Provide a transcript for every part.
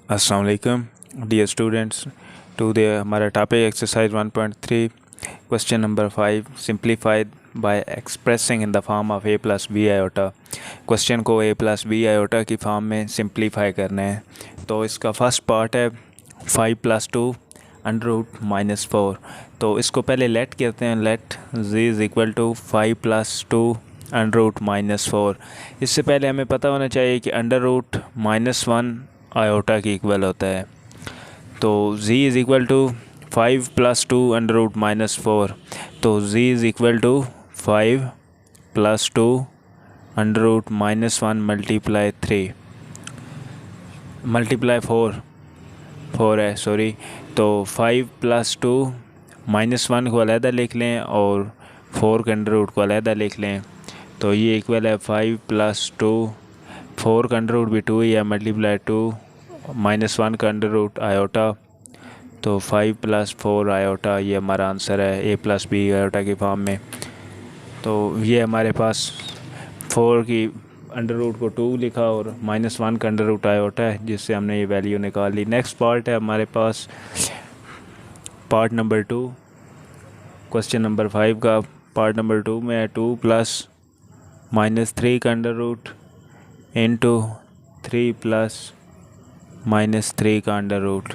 अस्सलाम वालेकुम dear students. Today हमारा topic exercise 1.3 question number 5 simplified by expressing in the form of a plus B iota. Question को a plus B iota की form में simplify करना है। तो इसका फर्स्ट पार्ट है 5 प्लस 2 अंडर रूट माइनस 4। तो इसको पहले लेट कहते हैं, let z is equal to 5 plus 2 under root minus 4। इससे पहले हमें पता होना चाहिए कि अंडर रूट -1 आयोटा की इक्वल होता है। तो z is equal to 5 plus 2 under root minus 4। तो z is equal to 5 plus 2 under root -1 multiply 3 multiply 4 है सॉरी। तो 5 प्लस 2 -1 को अलहदा लिख लें और 4 के अंडर रूट को अलहदा लिख लें। तो ये इक्वल है 5 प्लस 2, 4 का अंडर रूट भी 2 ही है, मल्टीप्लाई 2 -1 का अंडर रूट आयोटा। तो 5 प्लस 4 आयोटा ये हमारा आंसर है a प्लस बी आयोटा की फॉर्म में। तो ये हमारे पास 4 की अंडर रूट को 2 लिखा और -1 का अंडर रूट आयोटा है, जिससे हमने ये वैल्यू निकाल ली। नेक्स्ट पार्ट है हमारे पास पार्ट नंबर 2 क्वेश्चन नंबर 5 का। पार्ट नंबर 2 में है 2 प्लस -3 का अंडर रूट इंटू 3 प्लस -3 का अंडर रूट।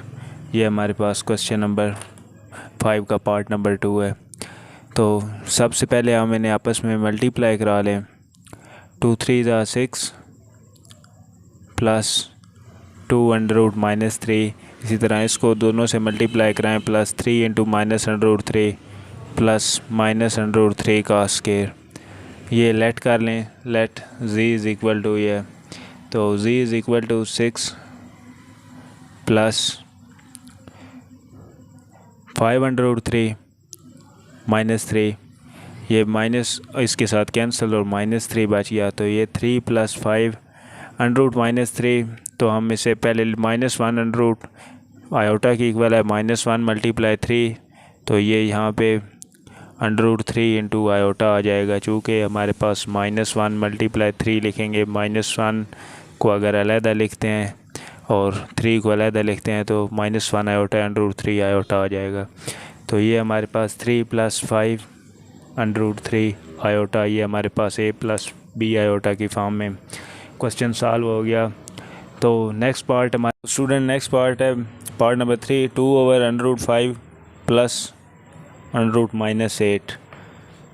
ये हमारे पास क्वेश्चन नंबर 5 का पार्ट नंबर 2 है। तो सबसे पहले हम इन्हें आपस में मल्टीप्लाई करा लें। 2 3 6 प्लस 2 अंडर रूट -3। इसी तरह इसको दोनों से मल्टीप्लाई कराएं, plus 3 into minus under root 3 plus minus under root 3 का स्क्वायर। ये लेट कर लें, let z is equal to ये। तो z is equal to 6 plus 5 under root 3 -3, ये माइनस इसके साथ कैंसिल और -3 बच गया। तो ये 3 प्लस 5 अंडर रूट -3। तो हम इसे पहले -1 अंडर रूट आयोटा की इक्वल है -1 मल्टीप्लाई 3। तो ये यहाँ पे अंडर रूट 3 इंटू आयोटा आ जाएगा। चूँकि हमारे पास -1 मल्टीप्लाई 3 लिखेंगे, -1 को अगर अलहदा लिखते हैं और 3 को अलहदा लिखते हैं तो -1 आयोटा अंडर रूट 3 आयोटा आ जाएगा। तो ये हमारे पास 3 प्लस 5 अंडर रूट 3 आयोटा, ये हमारे पास a प्लस बी आयोटा की फॉर्म में क्वेश्चन सॉल्व हो गया। तो नेक्स्ट पार्ट हमारा स्टूडेंट नेक्स्ट पार्ट है part number 3 2 over under root 5 plus under root -8।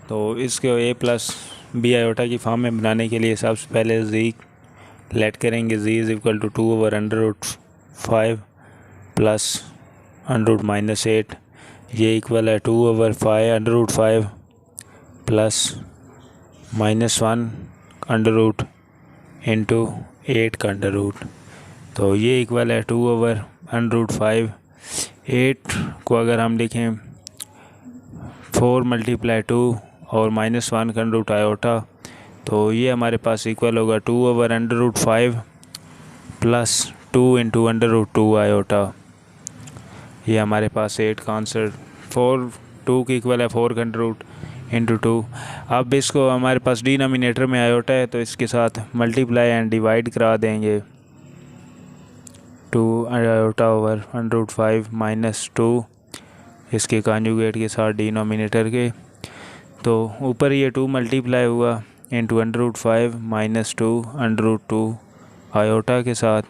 तो इसके a प्लस बी आयोटा की फॉर्म में बनाने के लिए सबसे पहले z लेट करेंगे। z is equal to 2 over under root 5 plus under root -8। ये इक्वल है 2 over 5 under root 5 plus -1 under root into 8 का अंडर रूट। तो ये इक्वल है 2 ओवर अंडर रूट 5। 8 को अगर हम लिखें 4 मल्टीप्लाई 2 और -1 का अंडर रूट आयोटा, तो ये हमारे पास इक्वल होगा 2 over under root 5 plus 2 into under root 2 iota. ये हमारे पास 8 का आंसर 2 की इक्वल है 4 का अंडर रूट इंटू 2। अब इसको हमारे पास डिनोमिनेटर में आयोटा है तो इसके साथ मल्टीप्लाई एंड डिवाइड करा देंगे। 2 आयोटा ओवर अंडर रूट 5 -2 इसके कॉन्जुगेट के साथ डिनोमिनेटर के। तो ऊपर ये 2 मल्टीप्लाई हुआ into under root 5 -2 under root 2 iota के साथ।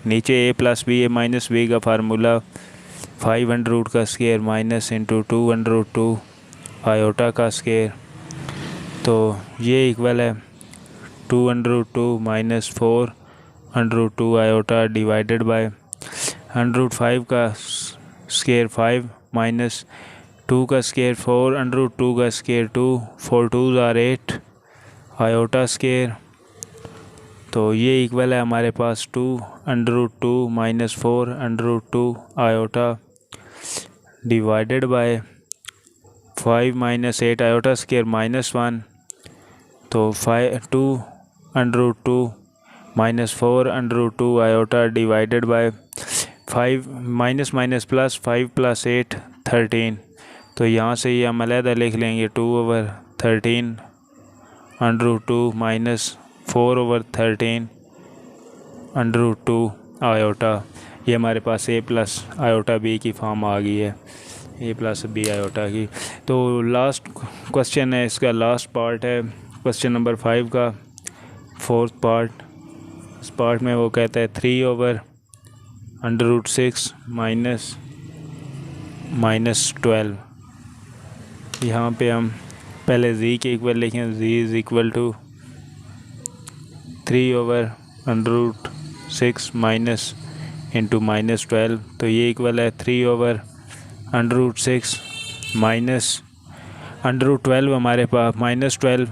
नीचे a plus B, a minus B का फार्मूला 5 अंडर रूट का square minus into 2 under root 2 iota का स्क्वायर। तो ये इक्वल है 2 under root 2 minus 4 under root 2 iota divided by under root 5 का स्क्वायर 5 माइनस 2 का स्क्वायर 4 अंडर रूट 2 का square 2 4 2s are 8 iota square. तो ये इक्वल है हमारे पास 2 under root 2 minus 4 under root 2 iota divided by 5 minus 8 iota square -1। तो 2 under root 2 minus 4 under root 2 iota divided by 5 minus minus plus 5 plus 8 13। तो यहाँ से ये हम अलहदा लिख लेंगे 2 over 13 under root 2 minus 4 over 13 under root 2 iota. ये हमारे पास ए प्लस आयोटा बी की फॉर्म आ गई है, ए प्लस बी आयोटा की। तो लास्ट क्वेश्चन है, इसका लास्ट पार्ट है क्वेश्चन नंबर 5 का फोर्थ पार्ट। इस पार्ट में वो कहता है 3/√6 -12। यहाँ पे हम पहले z के इक्वल लिखें, z is equal to 3/√6 minus into -12। तो ये इक्वल है 3/√6 माइनस √12 हमारे पास -12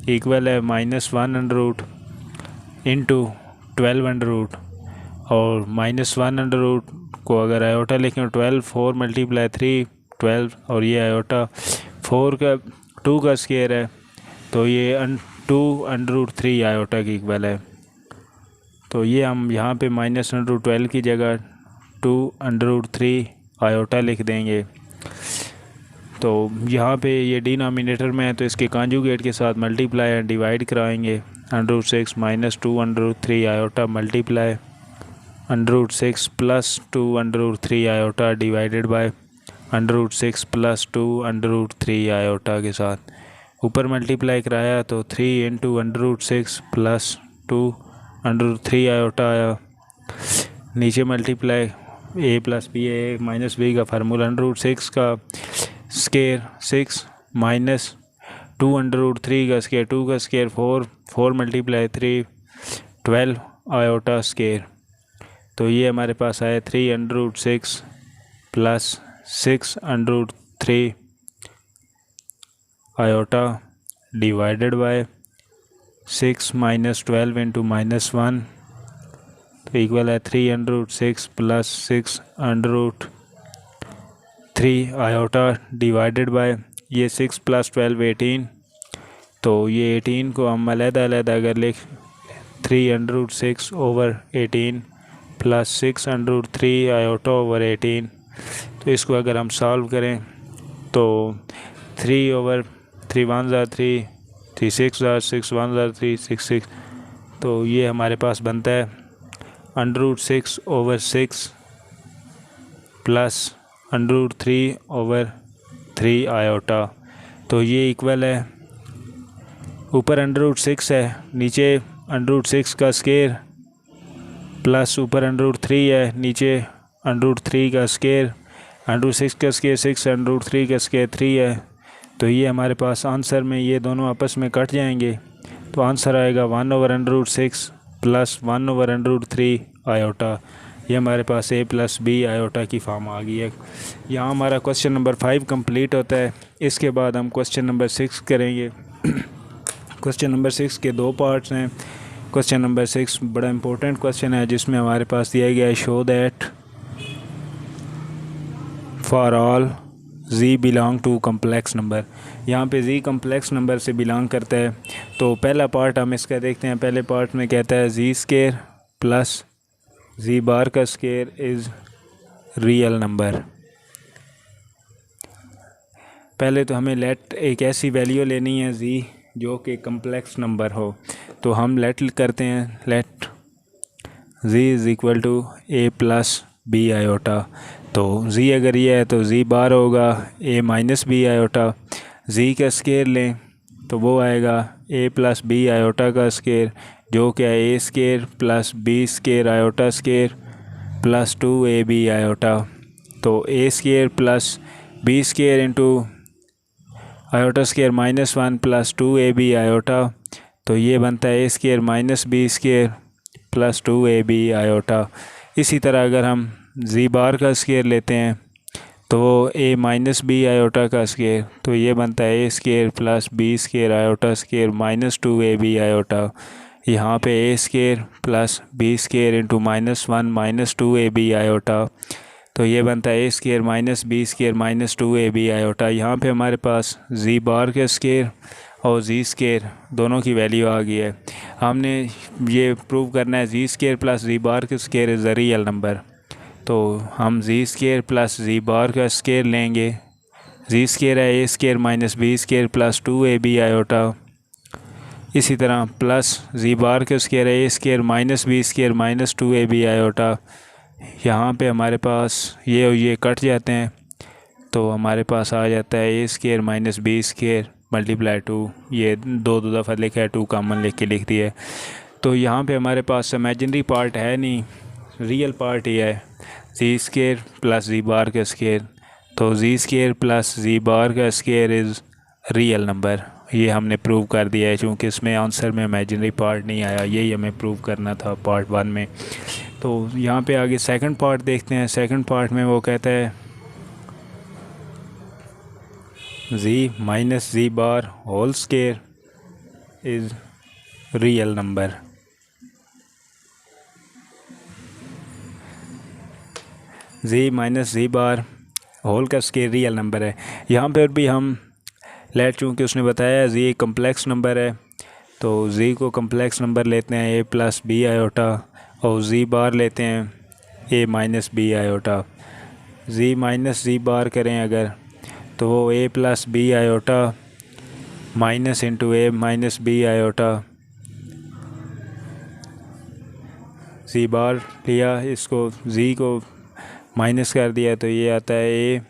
इक्वल है -1 इंटू 12 और -1 को अगर आयोटा लिखें 12 4 × 3 12 और ये आयोटा 4 का 2 का स्क्वायर है, तो ये 2 √3 आयोटा की इक्वल है। तो ये हम यहाँ पे -12 की जगह 2 √3 आयोटा लिख देंगे। तो यहाँ पे ये डिनोमिनेटर में है तो इसके कॉन्जुगेट के साथ मल्टीप्लाई एंड डिवाइड कराएंगे। √6 - 2 √3 iota multiply √6 + 2 √3 iota divided bye √6 + 2 √3 iota के साथ ऊपर मल्टीप्लाई कराया तो 3 × √6 + 2 √3 आयोटा आया। नीचे multiply a + b a - b का फार्मूला √6 का स्केयर 6 माइनस 2 √3 का स्केयर 2 का स्केयर 4 4 × 3 12 आयोटा स्केयर। तो ये हमारे पास आया 3/6 + 6 √3 आयोटा डिवाइडेड बाय 6 - 12 × -1 तो इक्वल है 3/6 + 6 √3 आयोटा डिवाइडेड बाय ये 6 + 12 18। तो ये 18 को हम अलग-अलग अगर लिख 3/6/18 + 6 √3 आयोटा ओवर 18, तो इसको अगर हम सॉल्व करें तो 3/3 1 * 3 3 6 6 1 * 3 6 6। तो ये हमारे पास बनता है √6/6 + √3/3 आयोटा। तो ये इक्वल है, ऊपर √6 है, नीचे √6 का स्केयर प्लस ऊपर √3 है, नीचे √3 का स्केयर, √6 का स्केयर 6 √3 का स्केयर 3 है। तो ये हमारे पास आंसर में ये दोनों आपस में कट जाएंगे, तो आंसर आएगा 1/√6 + 1/√3 आयोटा। ये हमारे पास a + b आयोटा की फॉर्म आ गई है। यहाँ हमारा क्वेश्चन नंबर 5 कंप्लीट होता है। इसके बाद हम क्वेश्चन नंबर 6 करेंगे। क्वेश्चन नंबर 6 के 2 पार्ट्स हैं। क्वेश्चन नंबर 6 बड़ा इंपॉर्टेंट क्वेश्चन है जिसमें हमारे पास दिया गया है show that for all z belong to complex number. यहाँ पे z कम्प्लेक्स नंबर से बिलोंग करता है। तो पहला पार्ट हम इसका देखते हैं। पहले पार्ट में कहता है z² + z बार का स्केयर इज़ रियल नंबर। पहले तो हमें लेट एक ऐसी वैल्यू लेनी है z जो कि कम्प्लेक्स नंबर हो। तो हम लेट करते हैं, let z is equal to a + b iota. तो z अगर ये है तो z बार होगा a - b आयोटा। z का स्केयर लें तो वो आएगा a + b आयोटा का स्केयर, जो क्या है a² + b² iota square + 2ab iota. तो a² + b² into iota square -1 + 2ab iota. तो ये बनता है a² - b² + 2ab आयोटा। इसी तरह अगर हम z बार का स्केयर लेते हैं तो a - b आयोटा का स्केयर, तो ये बनता है a² + b² iota square -2ab iota. यहाँ पे a² + b² into -1 - 2ab iota. तो ये बनता है a² - b² - 2ab आयोटा। यहाँ पे हमारे पास z बार का स्केयर और z² दोनों की वैल्यू आ गई है। हमने ये प्रूव करना है z² + z बार का square is a real number. तो हम z² + z बार का स्केयर लेंगे। z² है a² - b² + 2ab आयोटा। इसी तरह प्लस z बार का स्केयर है a² - b² - 2ab आयोटा। यहाँ पे हमारे पास ये और ये कट जाते हैं, तो हमारे पास आ जाता है A square minus B square multiply 2। ये दो दफ़ा लिखा है, 2 कॉमन लिख के लिख दिया है। तो यहाँ पे हमारे पास इमेजिनरी पार्ट है नहीं, रियल पार्ट ही है जी स्केयर प्लस जी बार का स्केयर। तो जी स्केयर प्लस जी बार का स्केयर इज़ रियल नंबर। ये हमने प्रूव कर दिया है, क्योंकि इसमें आंसर में इमेजिनरी पार्ट नहीं आया, यही हमें प्रूव करना था पार्ट 1 में। तो यहाँ पे आगे सेकंड पार्ट देखते हैं। सेकंड पार्ट में वो कहता है G minus ji bar whole square is real number. G minus ji bar whole का स्केयर रियल नंबर है। यहाँ पर भी हम लेट, चूँकि उसने बताया जी एक कम्प्लेक्स नंबर है, तो जी को कम्प्लेक्स नंबर लेते हैं ए प्लस बी आयोटा, और जी बार लेते हैं A minus B iota. G minus ji bar करें अगर, तो वो A plus B iota minus into A minus B iota. G bar लिया, इसको जी को माइनस कर दिया, तो ये आता है ए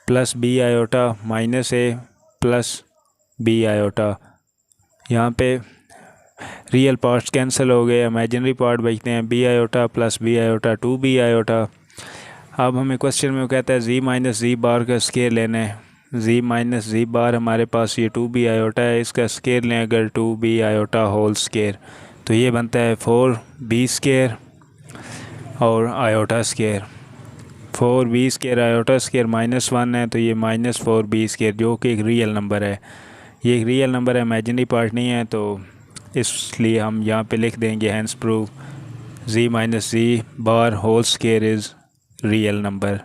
प्लस बी आयोटा माइनस ए प्लस बी आयोटा। यहाँ पे रियल पार्ट्स कैंसिल हो गए, इमेजिनरी पार्ट बचते हैं B iota plus B iota 2b iota. अब हमें क्वेश्चन में वो कहता है जी माइनस जी बार का स्केयर लेना है। जी माइनस जी बार हमारे पास ये 2b आयोटा है, इसका स्केयर लें अगर 2b आयोटा होल स्केयर, तो ये बनता है 4b स्केयर और iota square. 4b square iota square -1 है, तो ये -4b स्केयर, जो कि एक रियल नंबर है। ये एक रियल नंबर है, इमेजिनरी पार्ट नहीं है, तो इसलिए हम यहाँ पे लिख देंगे hence prove z minus ji bar whole square is real number.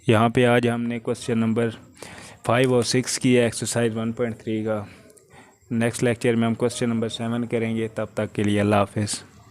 यहाँ पे आज हमने क्वेश्चन नंबर 5 और 6 की है एक्सरसाइज 1.3 का। नेक्स्ट लेक्चर में हम क्वेश्चन नंबर 7 करेंगे। तब तक के लिए अल्लाह हाफिज़।